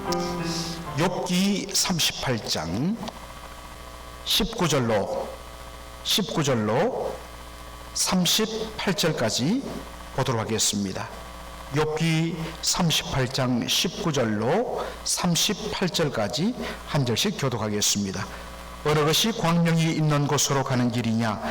욥기 38장 19절로 38절까지 보도록 하겠습니다. 욥기 38장 19절로 38절까지 한 절씩 교독하겠습니다. 어느 것이 광명이 있는 곳으로 가는 길이냐?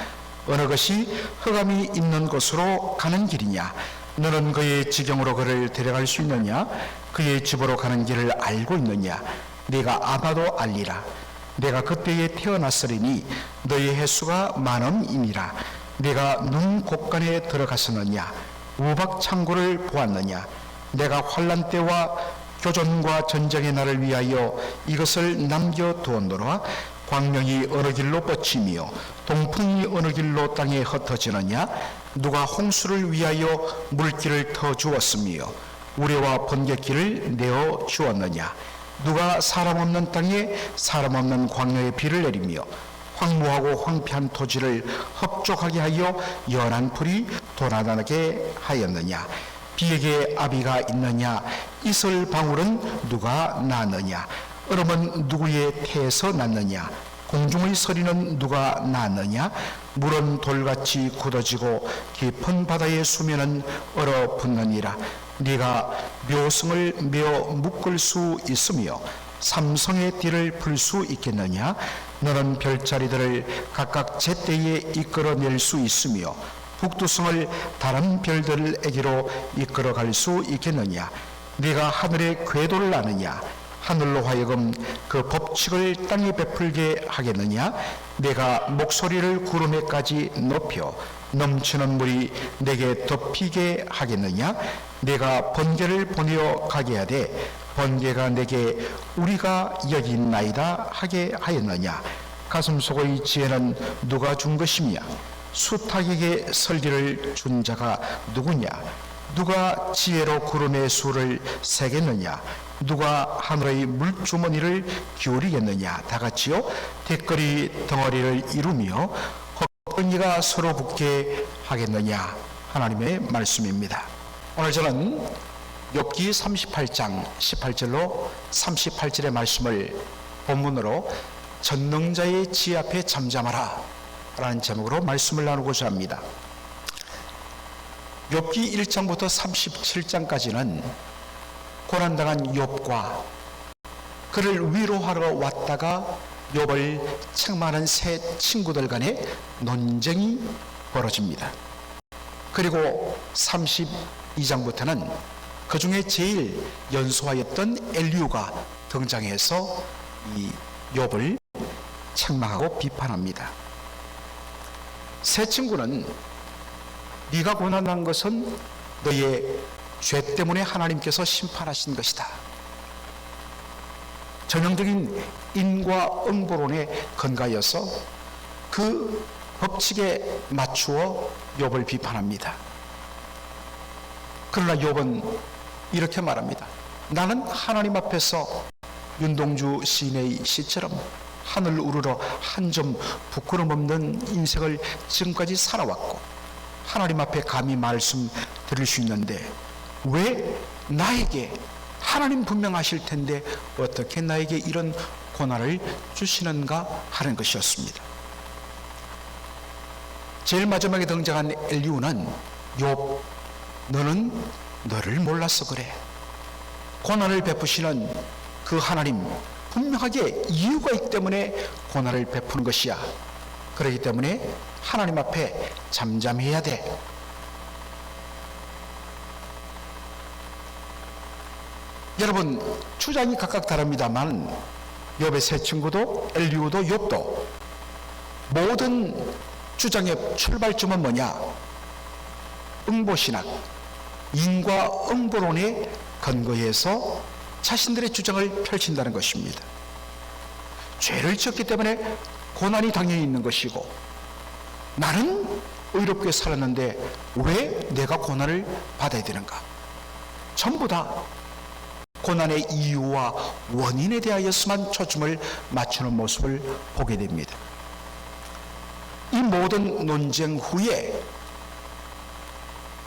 어느 것이 흑암이 있는 곳으로 가는 길이냐? 너는 그의 지경으로 그를 데려갈 수 있느냐? 그의 집으로 가는 길을 알고 있느냐? 네가 아마도 알리라. 내가 그때에 태어났으리니 너의 횟수가 만원이니라. 내가 눈 곳간에 들어갔었느냐? 우박 창고를 보았느냐? 내가 환난 때와 교전과 전쟁의 날을 위하여 이것을 남겨두었노라. 광명이 어느 길로 뻗치며 동풍이 어느 길로 땅에 흩어지느냐? 누가 홍수를 위하여 물길을 터주었으며 우레와 번갯길을 내어 주었느냐? 누가 사람 없는 땅에 사람 없는 광야에 비를 내리며 황무하고 황폐한 토지를 흡족하게 하여 연한 풀이 돋아나게 하였느냐? 비에게 아비가 있느냐? 이슬 방울은 누가 낳느냐? 얼음은 누구의 태에서 났느냐? 공중의 서리는 누가 낳느냐? 물은 돌같이 굳어지고 깊은 바다의 수면은 얼어붙느니라. 네가 묘성을 메어 묶을 수 있으며 삼성의 띠를 풀 수 있겠느냐? 너는 별자리들을 각각 제때에 이끌어낼 수 있으며 북두성을 다른 별들에게로 이끌어갈 수 있겠느냐? 네가 하늘의 궤도를 아느냐? 하늘로 하여금 그 법칙을 땅에 베풀게 하겠느냐? 내가 목소리를 구름에까지 높여 넘치는 물이 내게 덮이게 하겠느냐? 내가 번개를 보내어 가게 하되 번개가 내게 우리가 여기 있나이다 하게 하였느냐? 가슴속의 지혜는 누가 준 것이냐? 수탉에게 설계를 준 자가 누구냐? 누가 지혜로 구름의 수를 세겠느냐? 누가 하늘의 물주머니를 기울이겠느냐? 다 같이요. 댓거리 덩어리를 이루며 헛덩이가 서로 붙게 하겠느냐? 하나님의 말씀입니다. 오늘 저는 욥기 38장 18절로 38절의 말씀을 본문으로 전능자의 지혜 앞에 잠잠하라 라는 제목으로 말씀을 나누고자 합니다. 욥기 1장부터 37장까지는 고난당한 욥과 그를 위로하러 왔다가 욥을 책망하는 세 친구들 간의 논쟁이 벌어집니다. 그리고 32장부터는 그 중에 제일 연소하였던 엘리후가 등장해서 이 욥을 책망하고 비판합니다. 세 친구는 네가 고난한 것은 너의 죄 때문에 하나님께서 심판하신 것이다. 전형적인 인과 응보론에 근거하여서 그 법칙에 맞추어 욥을 비판합니다. 그러나 욥은 이렇게 말합니다. 나는 하나님 앞에서 윤동주 시인의 시처럼 하늘 우러러 한 점 부끄럼 없는 인생을 지금까지 살아왔고 하나님 앞에 감히 말씀 드릴 수 있는데 왜 나에게, 하나님 분명 아실 텐데 어떻게 나에게 이런 고난을 주시는가 하는 것이었습니다. 제일 마지막에 등장한 엘리후는 욥, 너는 너를 몰라서 그래. 고난을 베푸시는 그 하나님 분명하게 이유가 있기 때문에 고난을 베푸는 것이야. 그렇기 때문에 하나님 앞에 잠잠해야 돼. 여러분, 주장이 각각 다릅니다만 욥의 세 친구도 엘리후도 욥도 모든 주장의 출발점은 뭐냐? 응보신학, 인과 응보론에 근거해서 자신들의 주장을 펼친다는 것입니다. 죄를 지었기 때문에 고난이 당연히 있는 것이고 나는 의롭게 살았는데 왜 내가 고난을 받아야 되는가? 전부 다 고난의 이유와 원인에 대하여서만 초점을 맞추는 모습을 보게 됩니다. 이 모든 논쟁 후에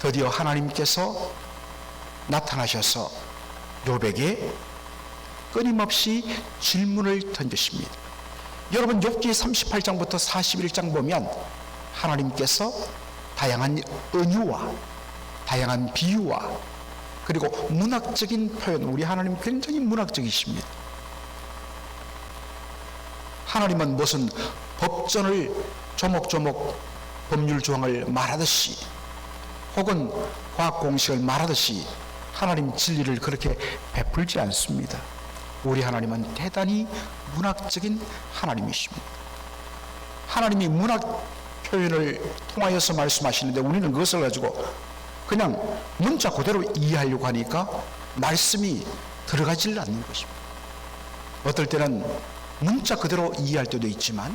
드디어 하나님께서 나타나셔서 욥에게 끊임없이 질문을 던지십니다. 여러분, 욥기 38장부터 41장 보면 하나님께서 다양한 은유와 다양한 비유와 그리고 문학적인 표현, 우리 하나님 굉장히 문학적이십니다. 하나님은 무슨 법전을 조목조목 법률 조항을 말하듯이 혹은 과학 공식을 말하듯이 하나님 진리를 그렇게 베풀지 않습니다. 우리 하나님은 대단히 문학적인 하나님이십니다. 하나님이 문학 표현을 통하여서 말씀하시는데 우리는 그것을 가지고 그냥 문자 그대로 이해하려고 하니까 말씀이 들어가질 않는 것입니다. 어떨 때는 문자 그대로 이해할 때도 있지만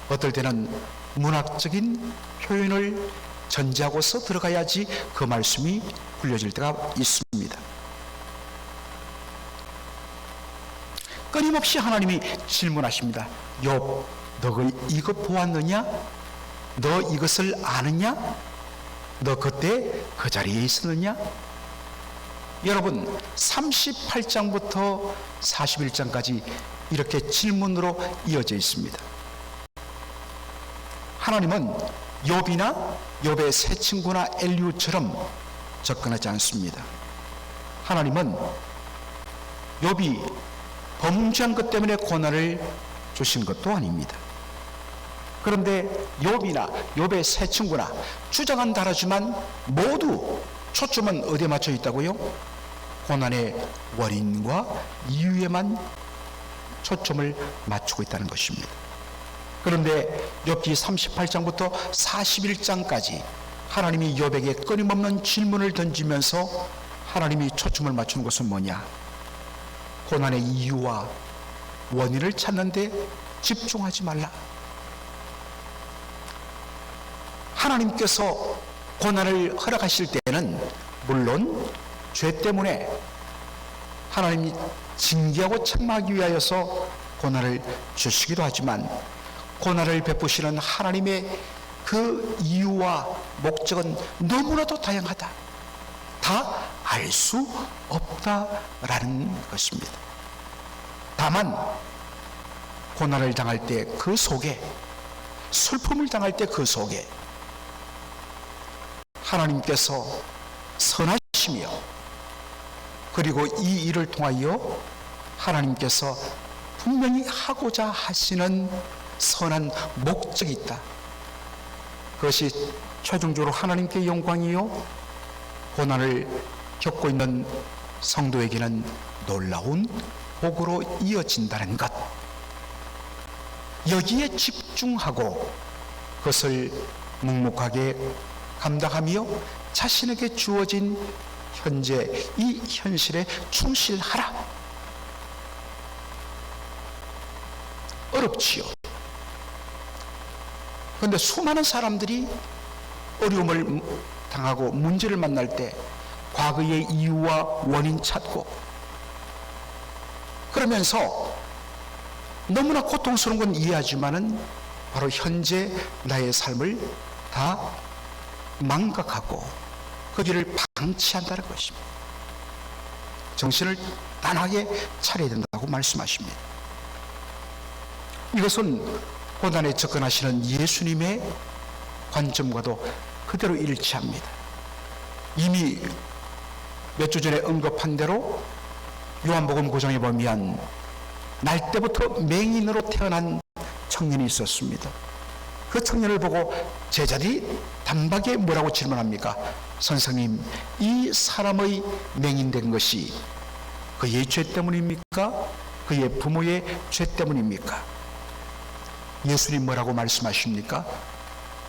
어떨 때는 문학적인 표현을 전제하고서 들어가야지 그 말씀이 굴려질 때가 있습니다. 끊임없이 하나님이 질문하십니다. 욥, 너 이것 보았느냐? 너 이것을 아느냐? 너 그때 그 자리에 있었느냐? 여러분, 38장부터 41장까지 이렇게 질문으로 이어져 있습니다. 하나님은 욥이나 욥의 세 친구나 엘리후처럼 접근하지 않습니다. 하나님은 욥이 범죄한 것 때문에 고난을 주신 것도 아닙니다. 그런데 욥이나 욥의 세 친구나 주장은 다르지만 모두 초점은 어디에 맞춰 있다고요? 고난의 원인과 이유에만 초점을 맞추고 있다는 것입니다. 그런데 욥기 38장부터 41장까지 하나님이 욥에게 끊임없는 질문을 던지면서 하나님이 초점을 맞추는 것은 뭐냐? 고난의 이유와 원인을 찾는 데 집중하지 말라. 하나님께서 고난을 허락하실 때는 물론 죄 때문에 하나님이 징계하고 책망하기 위하여서 고난을 주시기도 하지만 고난을 베푸시는 하나님의 그 이유와 목적은 너무나도 다양하다. 다 알 수 없다라는 것입니다. 다만 고난을 당할 때 그 속에, 슬픔을 당할 때 그 속에 하나님께서 선하시며 그리고 이 일을 통하여 하나님께서 분명히 하고자 하시는 선한 목적이 있다. 그것이 최종적으로 하나님께 영광이요 고난을 겪고 있는 성도에게는 놀라운 복으로 이어진다는 것, 여기에 집중하고 그것을 묵묵하게 감당하며 자신에게 주어진 현재 이 현실에 충실하라. 어렵지요. 그런데 수많은 사람들이 어려움을 당하고 문제를 만날 때 과거의 이유와 원인 찾고 그러면서 너무나 고통스러운 건 이해하지만은 바로 현재 나의 삶을 다 망각하고 그 길을 방치한다는 것입니다. 정신을 단하게 차려야 된다고 말씀하십니다. 이것은 고난에 접근하시는 예수님의 관점과도 그대로 일치합니다. 이미 몇 주 전에 언급한 대로 요한복음 9장에 보면 날 때부터 맹인으로 태어난 청년이 있었습니다. 그 청년을 보고 제자들이 단박에 뭐라고 질문합니까? 선생님, 이 사람의 맹인된 것이 그의 죄 때문입니까? 그의 부모의 죄 때문입니까? 예수님 뭐라고 말씀하십니까?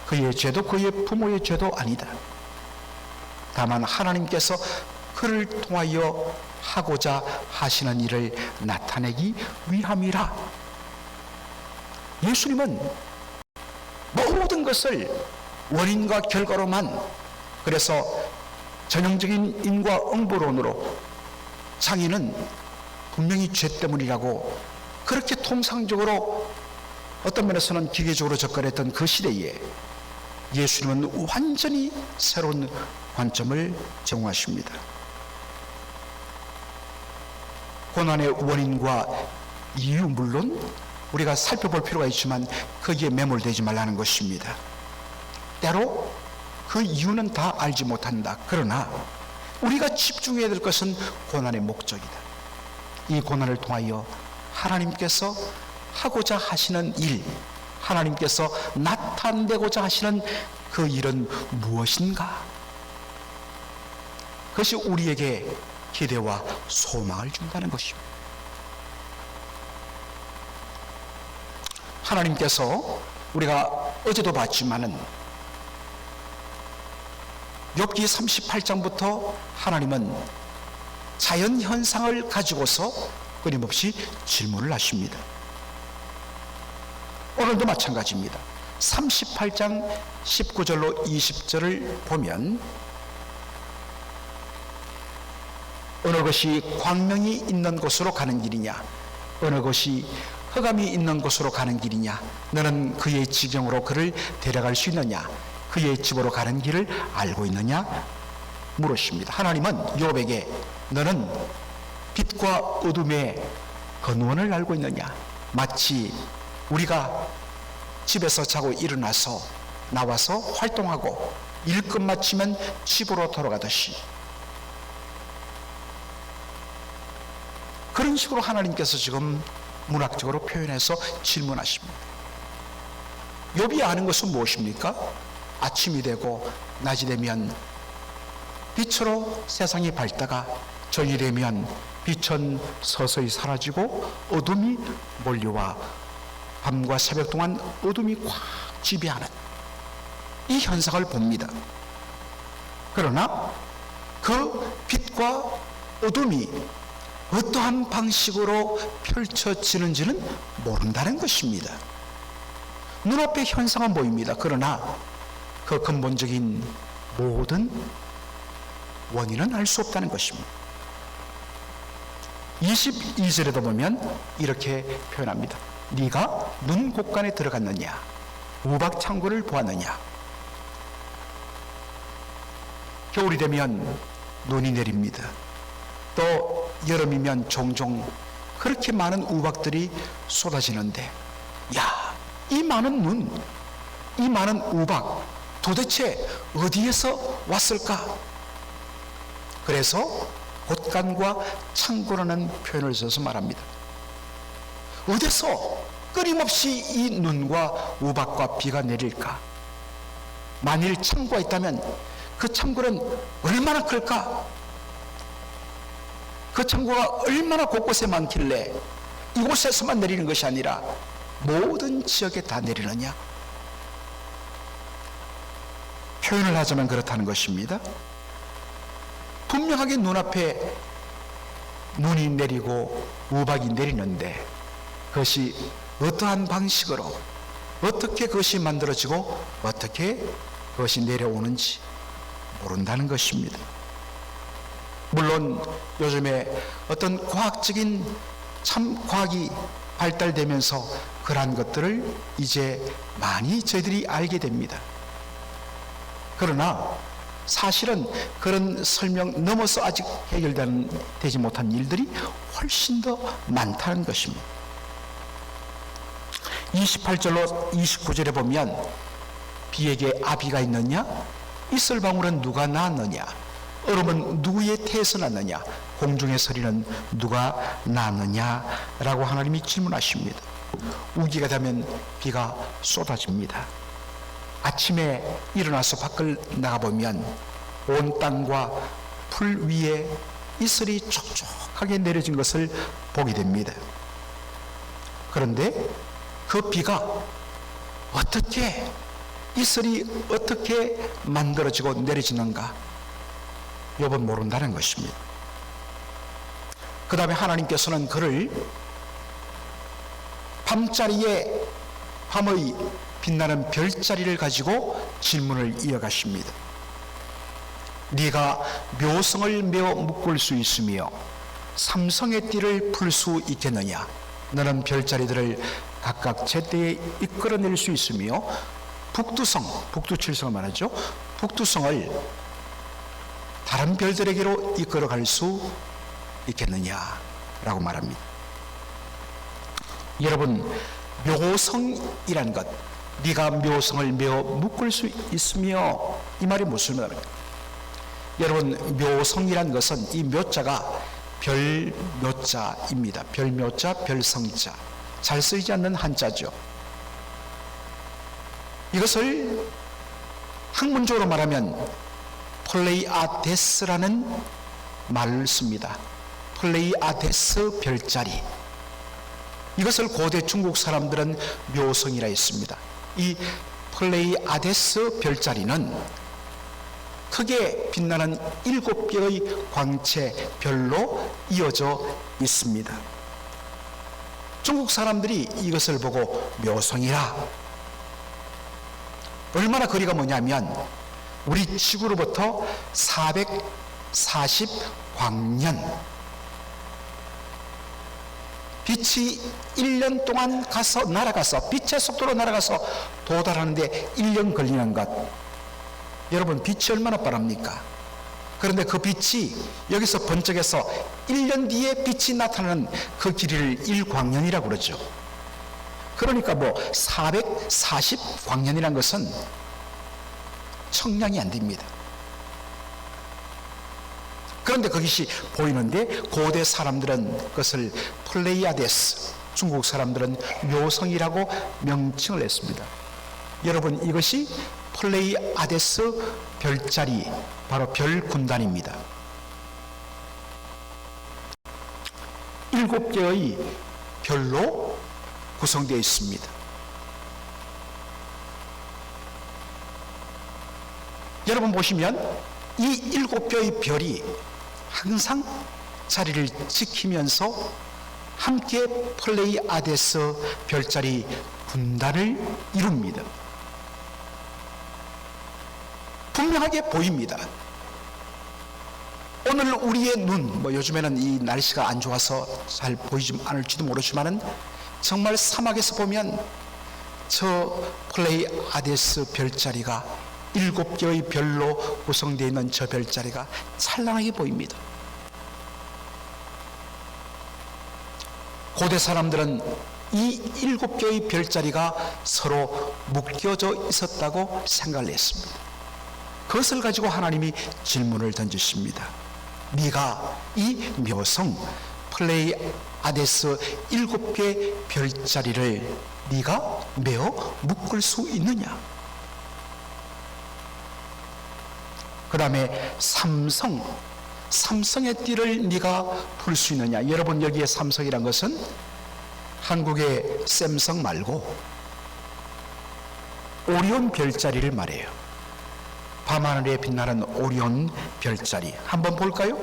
그의 죄도 그의 부모의 죄도 아니다. 다만 하나님께서 그를 통하여 하고자 하시는 일을 나타내기 위함이라. 예수님은 모든 것을 원인과 결과로만, 그래서 전형적인 인과응보론으로 장애는 분명히 죄 때문이라고 그렇게 통상적으로 어떤 면에서는 기계적으로 접근했던 그 시대에 예수님은 완전히 새로운 관점을 제공하십니다. 고난의 원인과 이유, 물론 우리가 살펴볼 필요가 있지만 거기에 매몰되지 말라는 것입니다. 때로 그 이유는 다 알지 못한다. 그러나 우리가 집중해야 될 것은 고난의 목적이다. 이 고난을 통하여 하나님께서 하고자 하시는 일, 하나님께서 나타내고자 하시는 그 일은 무엇인가? 그것이 우리에게 기대와 소망을 준다는 것입니다. 하나님께서 우리가 어제도 봤지만은 욥기 38장부터 하나님은 자연 현상을 가지고서 끊임없이 질문을 하십니다. 오늘도 마찬가지입니다. 38장 19절로 20절을 보면 어느 것이 광명이 있는 곳으로 가는 길이냐, 어느 것이 흑암이 있는 곳으로 가는 길이냐, 너는 그의 지경으로 그를 데려갈 수 있느냐, 그의 집으로 가는 길을 알고 있느냐 물으십니다. 하나님은 욥에게 너는 빛과 어둠의 근원을 알고 있느냐, 마치 우리가 집에서 자고 일어나서 나와서 활동하고 일 끝마치면 집으로 돌아가듯이, 그런 식으로 하나님께서 지금 문학적으로 표현해서 질문하십니다. 욥이 아는 것은 무엇입니까? 아침이 되고 낮이 되면 빛으로 세상이 밝다가 저녁이 되면 빛은 서서히 사라지고 어둠이 몰려와 밤과 새벽 동안 어둠이 꽉 지배하는 이 현상을 봅니다. 그러나 그 빛과 어둠이 어떠한 방식으로 펼쳐지는지는 모른다는 것입니다. 눈앞에 현상은 보입니다. 그러나 그 근본적인 모든 원인은 알 수 없다는 것입니다. 22절에도 보면 이렇게 표현합니다. 네가 눈 곳간에 들어갔느냐, 우박 창고를 보았느냐. 겨울이 되면 눈이 내립니다. 또 여름이면 종종 그렇게 많은 우박들이 쏟아지는데, 야, 이 많은 눈, 이 많은 우박 도대체 어디에서 왔을까? 그래서 곳간과 창고라는 표현을 써서 말합니다. 어디서 끊임없이 이 눈과 우박과 비가 내릴까? 만일 창고가 있다면 그 창고는 얼마나 클까? 그 창고가 얼마나 곳곳에 많길래 이곳에서만 내리는 것이 아니라 모든 지역에 다 내리느냐? 표현을 하자면 그렇다는 것입니다. 분명하게 눈앞에 눈이 내리고 우박이 내리는데 그것이 어떠한 방식으로 어떻게 그것이 만들어지고 어떻게 그것이 내려오는지 모른다는 것입니다. 물론 요즘에 어떤 과학적인 참 과학이 발달되면서 그러한 것들을 이제 많이 저희들이 알게 됩니다. 그러나 사실은 그런 설명 넘어서 아직 해결되지 못한 일들이 훨씬 더 많다는 것입니다. 28절로 29절에 보면 비에게 아비가 있느냐? 이슬방울은 누가 낳았느냐? 얼음은 누구의 태에서 났느냐? 공중의 서리는 누가 낳느냐? 라고 하나님이 질문하십니다. 우기가 되면 비가 쏟아집니다. 아침에 일어나서 밖을 나가보면 온 땅과 풀 위에 이슬이 촉촉하게 내려진 것을 보게 됩니다. 그런데 그 비가 어떻게, 이슬이 어떻게 만들어지고 내려지는가? 욥은 모른다는 것입니다. 그 다음에 하나님께서는 그를 밤자리에 밤의 빛나는 별자리를 가지고 질문을 이어가십니다. 네가 묘성을 메어 묶을 수 있으며 삼성의 띠를 풀 수 있겠느냐? 너는 별자리들을 각각 제때에 이끌어낼 수 있으며 북두성, 북두칠성을 말하죠. 북두성을 다른 별들에게로 이끌어갈 수 있겠느냐? 말합니다. 여러분, 묘성이란 것, 네가 묘성을 메어 묶을 수 있으며, 이 말이 무슨 말입니까? 여러분, 묘성이란 것은 이 묘자가 별묘자입니다. 별묘자, 별성자, 잘 쓰이지 않는 한자죠. 이것을 학문적으로 말하면 플레이아데스라는 말을 씁니다. 플레이아데스 별자리. 이것을 고대 중국 사람들은 묘성이라 했습니다. 이 플레이아데스 별자리는 크게 빛나는 7개의 광채 별로 이어져 있습니다. 중국 사람들이 이것을 보고 묘성이라, 얼마나 거리가 뭐냐면 우리 지구로부터 440광년, 빛이 1년 동안 날아가서 빛의 속도로 날아가서 도달하는데 1년 걸리는 것. 여러분, 빛이 얼마나 빠릅니까? 그런데 그 빛이 여기서 번쩍해서 1년 뒤에 빛이 나타나는 그 길이를 1광년이라고 그러죠. 그러니까 440광년이란 것은 청량이 안 됩니다. 그런데 그것이 보이는데 고대 사람들은 그것을 플레이아데스, 중국 사람들은 묘성이라고 명칭을 했습니다. 여러분, 이것이 플레이아데스 별자리, 바로 별 군단입니다. 7개의 별로 구성되어 있습니다. 여러분 보시면 이 7개의 별이 항상 자리를 지키면서 함께 플레이아데스 별자리 군단을 이룹니다. 분명하게 보입니다. 오늘 우리의 눈, 요즘에는 이 날씨가 안 좋아서 잘 보이지 않을지도 모르지만은 정말 사막에서 보면 저 플레이아데스 별자리가 7개의 별로 구성되어 있는 저 별자리가 찬란하게 보입니다. 고대 사람들은 이 7개의 별자리가 서로 묶여져 있었다고 생각을 했습니다. 그것을 가지고 하나님이 질문을 던지십니다. 네가 이 묘성 플레이아데스 7개 별자리를 네가 메어 묶을 수 있느냐? 그 다음에 삼성의 띠를 네가 풀 수 있느냐? 여러분, 여기에 삼성이란 것은 한국의 샘성 말고 오리온 별자리를 말해요. 밤하늘에 빛나는 오리온 별자리 한번 볼까요?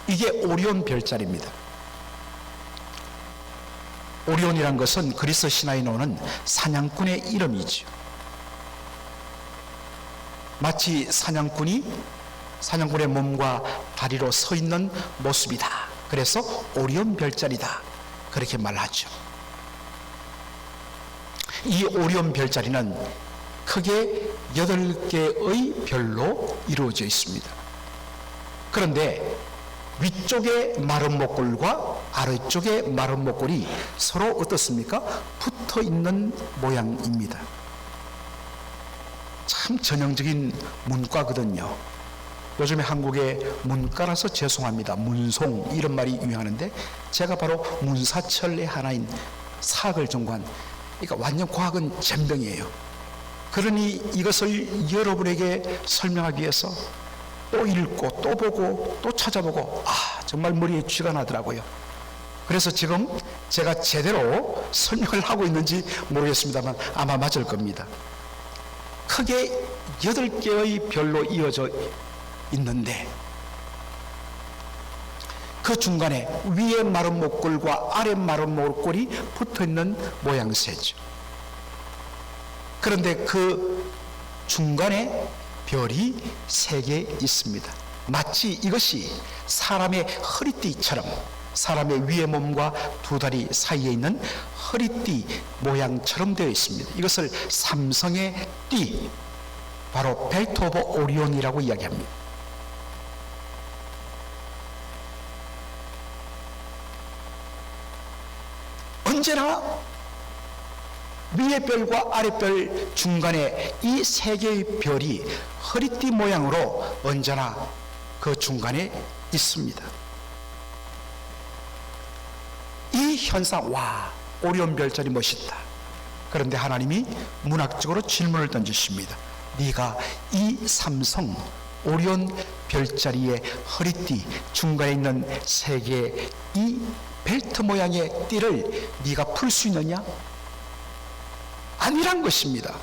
이게 오리온 별자리입니다. 오리온이란 것은 그리스 신화에 나오는 사냥꾼의 이름이죠. 마치 사냥꾼의 몸과 다리로 서 있는 모습이다. 그래서 오리온 별자리다, 그렇게 말하죠. 이 오리온 별자리는 크게 8개의 별로 이루어져 있습니다. 그런데 위쪽의 마른 목골과 아래쪽의 마른 목골이 서로 어떻습니까? 붙어 있는 모양입니다. 참 전형적인 문과거든요. 요즘에 한국의 문과라서 죄송합니다. 문송, 이런 말이 유행하는데 제가 바로 문사철의 하나인 사학을 전공한, 그러니까 완전 과학은 젬병이에요. 그러니 이것을 여러분에게 설명하기 위해서 또 읽고 또 보고 또 찾아보고 정말 머리에 쥐가 나더라고요. 그래서 지금 제가 제대로 설명을 하고 있는지 모르겠습니다만 아마 맞을 겁니다. 크게 8개의 별로 이어져 있는데 그 중간에 위에 마른 목골과 아래 마른 목골이 붙어있는 모양새죠. 그런데 그 중간에 별이 3개 있습니다. 마치 이것이 사람의 허리띠처럼, 사람의 위의 몸과 두 다리 사이에 있는 허리띠 모양처럼 되어 있습니다. 이것을 삼성의 띠, 바로 벨트 오브 오리온이라고 이야기합니다. 언제나 위의 별과 아래 별 중간에 이 세 개의 별이 허리띠 모양으로 언제나 그 중간에 있습니다. 이 현상, 와, 오리온 별자리 멋있다. 그런데 하나님이 문학적으로 질문을 던지십니다. 네가 이 삼성 오리온 별자리의 허리띠 중간에 있는 세 개의 이 벨트 모양의 띠를 네가 풀 수 있느냐? 아니란 것입니다.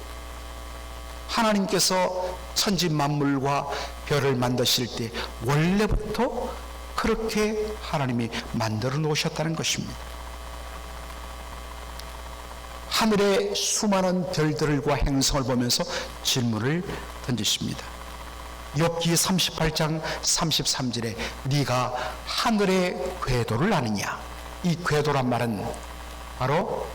하나님께서 천지 만물과 별을 만드실 때 원래부터 그렇게 하나님이 만들어 놓으셨다는 것입니다. 하늘의 수많은 별들과 행성을 보면서 질문을 던지십니다. 욥기 38장 33절에 네가 하늘의 궤도를 아느냐? 이 궤도란 말은 바로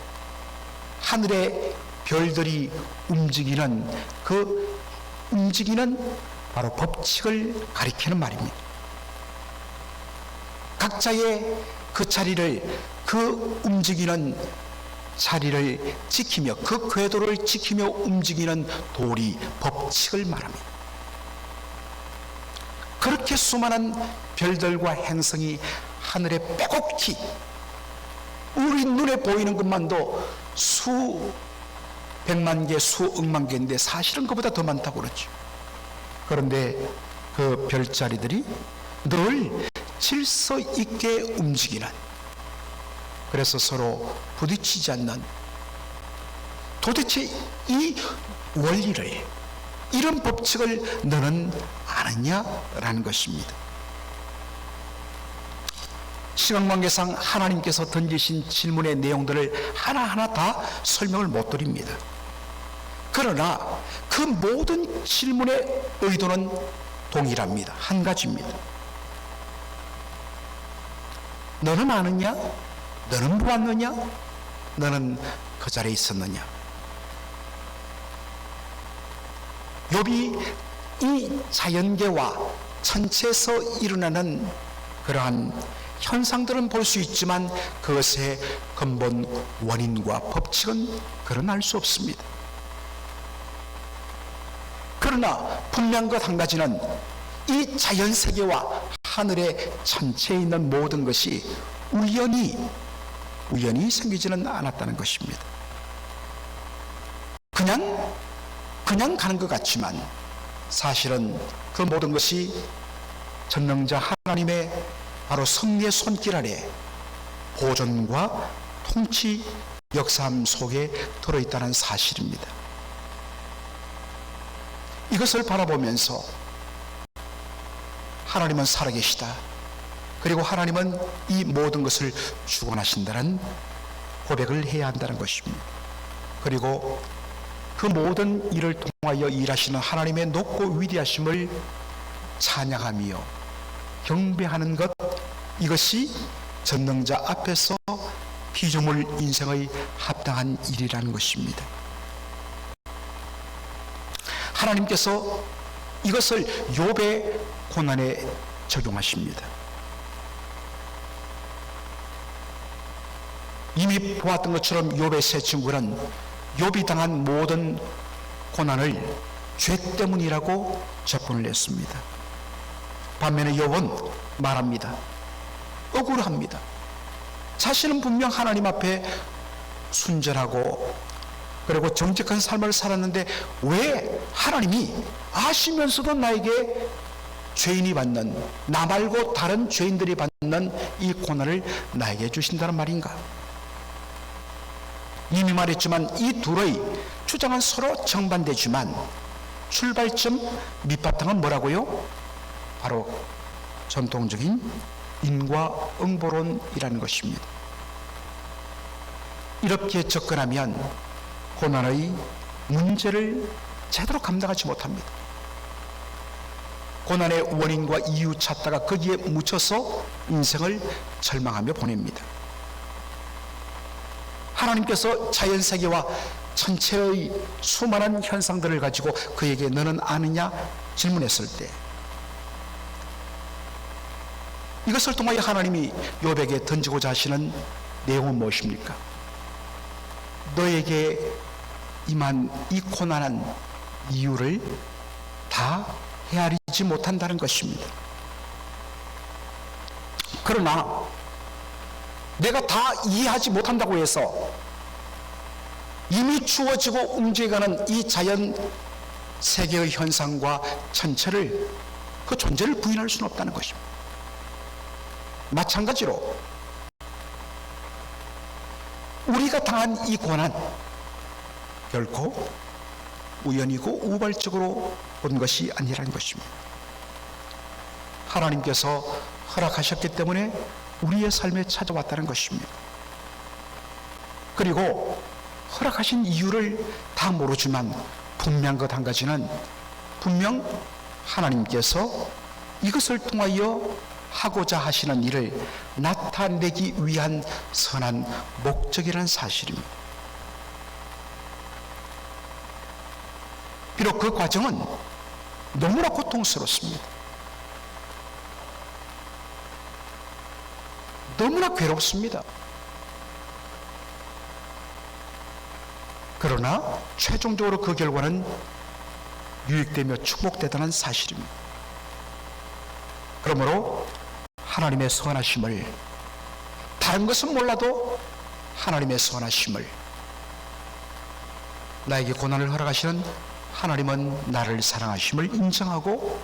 하늘의 별들이 움직이는 그 움직이는 바로 법칙을 가리키는 말입니다. 각자의 그 자리를, 그 움직이는 자리를 지키며 그 궤도를 지키며 움직이는 도리, 법칙을 말합니다. 그렇게 수많은 별들과 행성이 하늘에 빼곡히 우리 눈에 보이는 것만도 수백만 개, 수억만 개인데 사실은 그보다 더 많다고 그러죠. 그런데 그 별자리들이 늘 질서 있게 움직이는, 그래서 서로 부딪히지 않는, 도대체 이 원리를, 이런 법칙을 너는 아느냐라는 것입니다. 시간관계상 하나님께서 던지신 질문의 내용들을 하나하나 다 설명을 못 드립니다. 그러나 그 모든 질문의 의도는 동일합니다. 한 가지입니다. 너는 아느냐? 너는 보았느냐? 너는 그 자리에 있었느냐? 욥이 이 자연계와 천체에서 일어나는 그러한 현상들은 볼 수 있지만 그것의 근본 원인과 법칙은 그런 알 수 없습니다. 그러나 분명한 것 한 가지는 이 자연세계와 하늘의 천체에 있는 모든 것이 우연히 생기지는 않았다는 것입니다. 그냥 가는 것 같지만 사실은 그 모든 것이 전능자 하나님의 바로 섭리의 손길 아래 보존과 통치 역사함 속에 들어있다는 사실입니다. 이것을 바라보면서 하나님은 살아계시다, 그리고 하나님은 이 모든 것을 주관하신다는 고백을 해야 한다는 것입니다. 그리고 그 모든 일을 통하여 일하시는 하나님의 높고 위대하심을 찬양하며 경배하는 것, 이것이 전능자 앞에서 피조물 인생의 합당한 일이라는 것입니다. 하나님께서 이것을 욥의 고난에 적용하십니다. 이미 보았던 것처럼 욥의 세 친구는 욥이 당한 모든 고난을 죄 때문이라고 접근을 했습니다. 반면에 욥은 말합니다. 억울합니다. 자신은 분명 하나님 앞에 순전하고 그리고 정직한 삶을 살았는데 왜 하나님이 아시면서도 나에게 죄인이 받는, 나 말고 다른 죄인들이 받는 이 고난을 나에게 주신다는 말인가? 이미 말했지만 이 둘의 주장은 서로 정반대지만 출발점 밑바탕은 뭐라고요? 바로 전통적인 인과응보론이라는 것입니다. 이렇게 접근하면 고난의 문제를 제대로 감당하지 못합니다. 고난의 원인과 이유 찾다가 거기에 묻혀서 인생을 절망하며 보냅니다. 하나님께서 자연세계와 천체의 수많은 현상들을 가지고 그에게 너는 아느냐 질문했을 때 이것을 통하여 하나님이 욥에게 던지고자 하시는 내용은 무엇입니까? 너에게 임한 이 고난한 이유를 다 헤아리지 못한다는 것입니다. 그러나 내가 다 이해하지 못한다고 해서 이미 주어지고 움직여가는 이 자연 세계의 현상과 전체를, 그 존재를 부인할 수는 없다는 것입니다. 마찬가지로 우리가 당한 이 고난, 결코 우연이고 우발적으로 온 것이 아니라는 것입니다. 하나님께서 허락하셨기 때문에 우리의 삶에 찾아왔다는 것입니다. 그리고 허락하신 이유를 다 모르지만 분명한 것 한 가지는, 분명 하나님께서 이것을 통하여 하고자 하시는 일을 나타내기 위한 선한 목적이라는 사실입니다. 비록 그 과정은 너무나 고통스럽습니다. 너무나 괴롭습니다. 그러나 최종적으로 그 결과는 유익되며 축복되다는 사실입니다. 그러므로 하나님의 선하심을, 다른 것은 몰라도 하나님의 선하심을, 나에게 고난을 허락하시는 하나님은 나를 사랑하심을 인정하고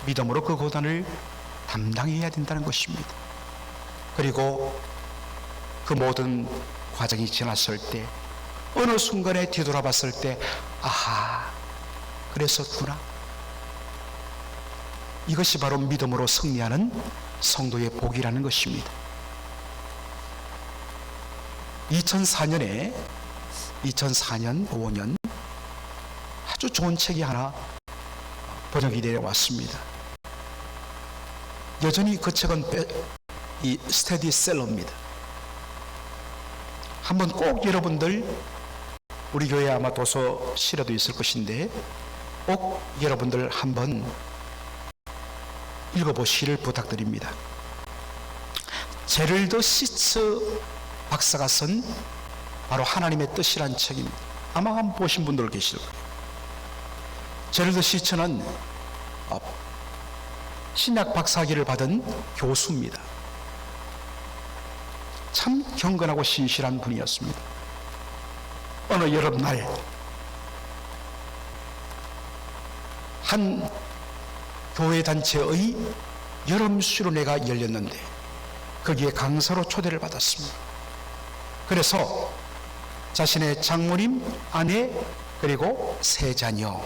믿음으로 그 고난을 담당해야 된다는 것입니다. 그리고 그 모든 과정이 지났을 때, 어느 순간에 뒤돌아봤을 때, 아하, 그랬었구나. 이것이 바로 믿음으로 승리하는 성도의 복이라는 것입니다. 2004년, 5년 아주 좋은 책이 하나 번역이 되어 왔습니다. 여전히 그 책은 이 스테디셀러입니다. 한번 꼭 여러분들, 우리 교회 아마 도서실에도 있을 것인데 꼭 여러분들 한번 읽어보시기를 부탁드립니다. 제럴드 시츠 박사가 쓴 바로 하나님의 뜻이란 책입니다. 아마 한번 보신 분들 계실 거예요. 제럴드 시츠는 신약 박사학위를 받은 교수입니다. 참 경건하고 신실한 분이었습니다. 어느 여름날 한 교회 단체의 여름 수련회가 열렸는데 거기에 강사로 초대를 받았습니다. 그래서 자신의 장모님, 아내, 그리고 세 자녀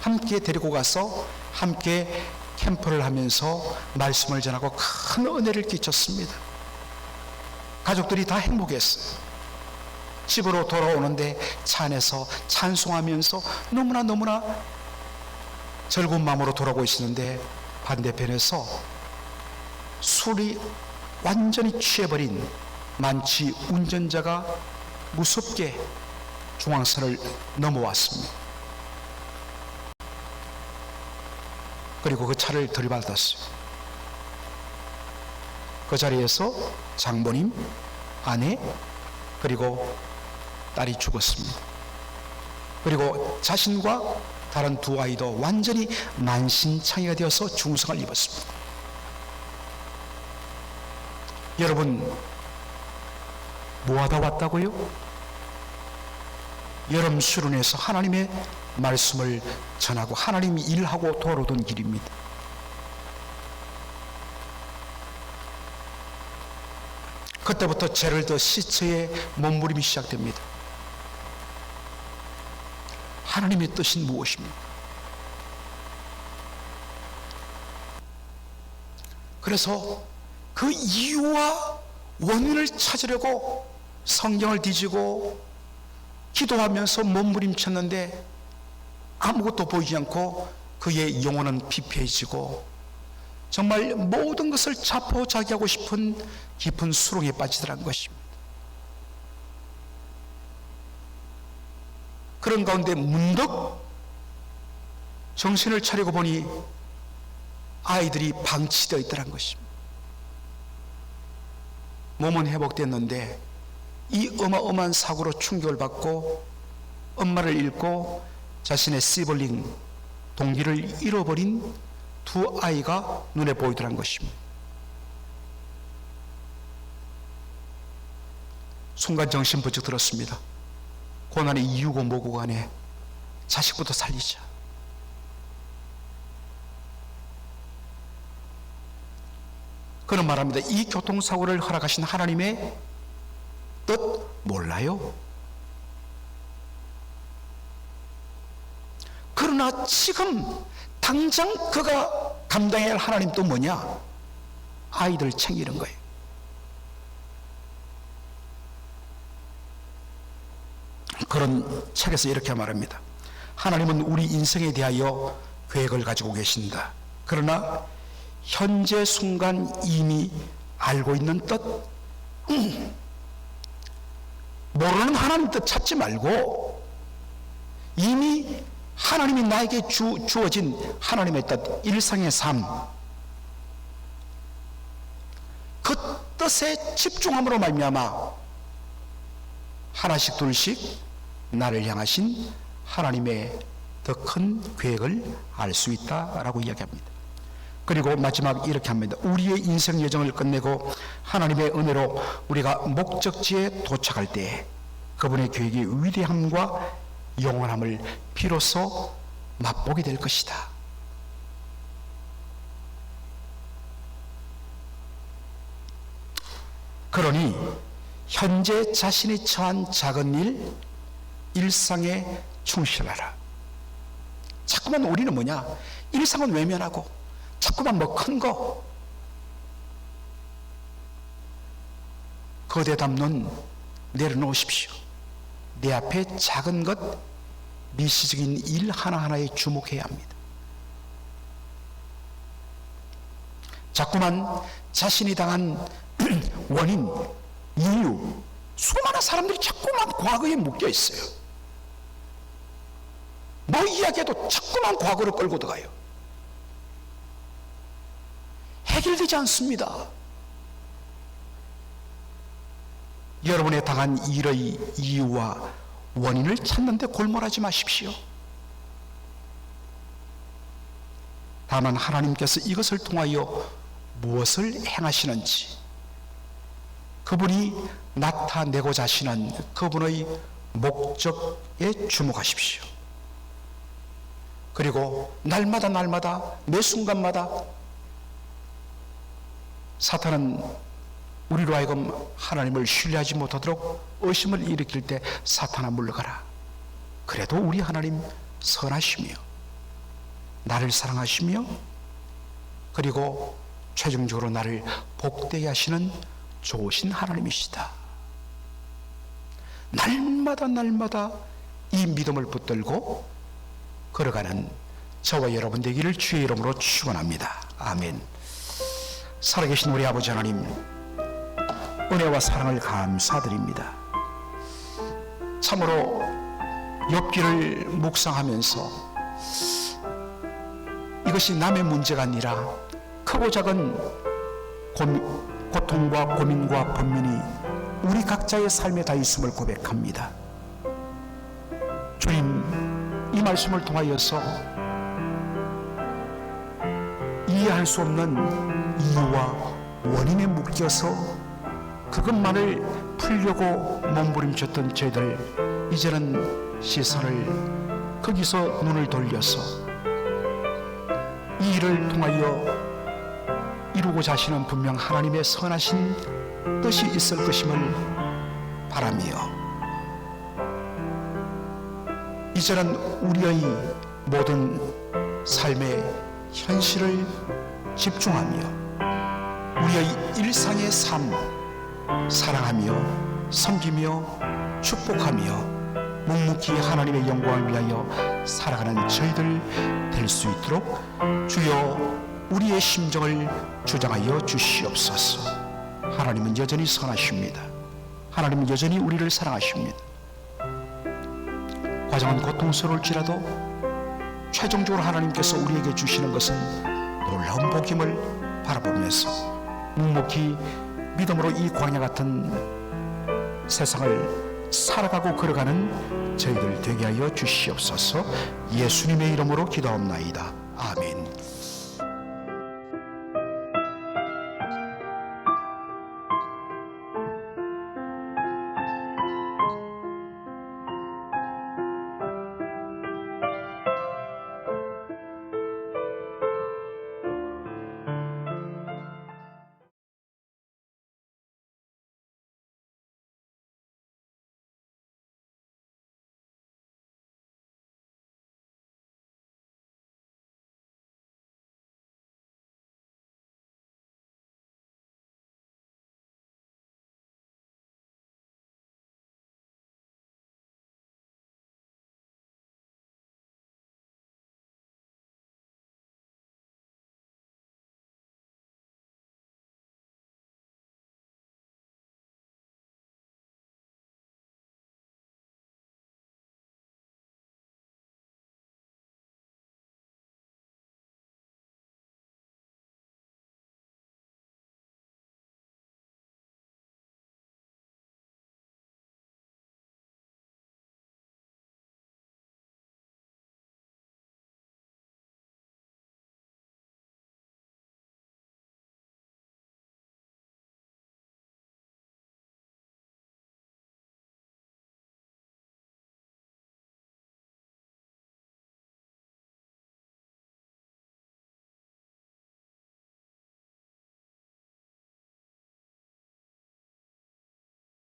함께 데리고 가서 함께 캠프를 하면서 말씀을 전하고 큰 은혜를 끼쳤습니다. 가족들이 다 행복했어요. 집으로 돌아오는데 차 안에서 찬송하면서 너무나 즐거운 마음으로 돌아오고 있었는데, 반대편에서 술이 완전히 취해버린 만취 운전자가 무섭게 중앙선을 넘어왔습니다. 그리고 그 차를 들이받았어요. 그 자리에서 장모님, 아내, 그리고 딸이 죽었습니다. 그리고 자신과 다른 두 아이도 완전히 만신창이가 되어서 중상을 입었습니다. 여러분, 뭐하다 왔다고요? 여름 수련회에서 하나님의 말씀을 전하고 하나님이 일하고 돌아오던 길입니다. 그때부터 제럴드 시츠의 몸부림이 시작됩니다. 하나님의 뜻은 무엇입니까? 그래서 그 이유와 원인을 찾으려고 성경을 뒤지고 기도하면서 몸부림쳤는데 아무것도 보이지 않고 그의 영혼은 피폐해지고 정말 모든 것을 자포자기하고 싶은 깊은 수렁에 빠지더란 것입니다. 그런 가운데 문득 정신을 차리고 보니 아이들이 방치되어 있더란 것입니다. 몸은 회복됐는데 이 어마어마한 사고로 충격을 받고 엄마를 잃고 자신의 시블링 동기를 잃어버린 두 아이가 눈에 보이더란 것입니다. 순간 정신 번쩍 들었습니다. 고난의 이유고 뭐고 간에 자식부터 살리자. 그는 말합니다. 이 교통사고를 허락하신 하나님의 뜻 몰라요? 그러나 지금 당장 그가 감당해야 할 하나님 또 뭐냐? 아이들 챙기는 거예요. 그런 책에서 이렇게 말합니다. 하나님은 우리 인생에 대하여 계획을 가지고 계신다. 그러나 현재 순간 이미 알고 있는 뜻, 모르는 하나님 뜻 찾지 말고 이미 하나님이 나에게 주어진 하나님의 뜻, 일상의 삶, 그 뜻에 집중함으로 말미암아 하나씩 둘씩 나를 향하신 하나님의 더 큰 계획을 알 수 있다라고 이야기합니다. 그리고 마지막 이렇게 합니다. 우리의 인생 여정을 끝내고 하나님의 은혜로 우리가 목적지에 도착할 때 그분의 계획의 위대함과 영원함을 비로소 맛보게 될 것이다. 그러니 현재 자신이 처한 작은 일, 일상에 충실하라. 자꾸만 우리는 뭐냐? 일상은 외면하고 자꾸만 뭐 큰 거, 거대 담론 내려놓으십시오. 내 앞에 작은 것, 미시적인 일 하나하나에 주목해야 합니다. 자꾸만 자신이 당한 원인, 이유, 수많은 사람들이 자꾸만 과거에 묶여 있어요. 뭐 이야기해도 자꾸만 과거로 끌고 들어가요. 해결되지 않습니다. 여러분의 당한 일의 이유와 원인을 찾는데 골몰하지 마십시오. 다만 하나님께서 이것을 통하여 무엇을 행하시는지, 그분이 나타내고자 하시는 그분의 목적에 주목하십시오. 그리고 날마다 매 순간마다 사탄은 우리로 하여금 하나님을 신뢰하지 못하도록 의심을 일으킬 때 사탄아 물러가라. 그래도 우리 하나님 선하시며 나를 사랑하시며 그리고 최종적으로 나를 복되게 하시는 좋으신 하나님이시다. 날마다 이 믿음을 붙들고 걸어가는 저와 여러분 되기를 주의 이름으로 축원합니다. 아멘. 살아계신 우리 아버지 하나님, 은혜와 사랑을 감사드립니다. 참으로 욥기를 묵상하면서 이것이 남의 문제가 아니라 크고 작은 고통과 고민과 번민이 우리 각자의 삶에 다 있음을 고백합니다. 주님, 이 말씀을 통하여서 이해할 수 없는 이유와 원인에 묶여서 그것만을 풀려고 몸부림쳤던 저희들, 이제는 시선을 거기서 눈을 돌려서 이 일을 통하여 이루고자 하시는 분명 하나님의 선하신 뜻이 있을 것임을 바라며, 이제는 우리의 모든 삶의 현실을 집중하며 우리의 일상의 삶 사랑하며 섬기며 축복하며 묵묵히 하나님의 영광을 위하여 살아가는 저희들 될 수 있도록 주여 우리의 심정을 주장하여 주시옵소서. 하나님은 여전히 선하십니다. 하나님은 여전히 우리를 사랑하십니다. 과정은 고통스러울지라도 최종적으로 하나님께서 우리에게 주시는 것은 놀라운 복임을 바라보면서 묵묵히 믿음으로 이 광야 같은 세상을 살아가고 걸어가는 저희들 되게 하여 주시옵소서. 예수님의 이름으로 기도합나이다. 아멘.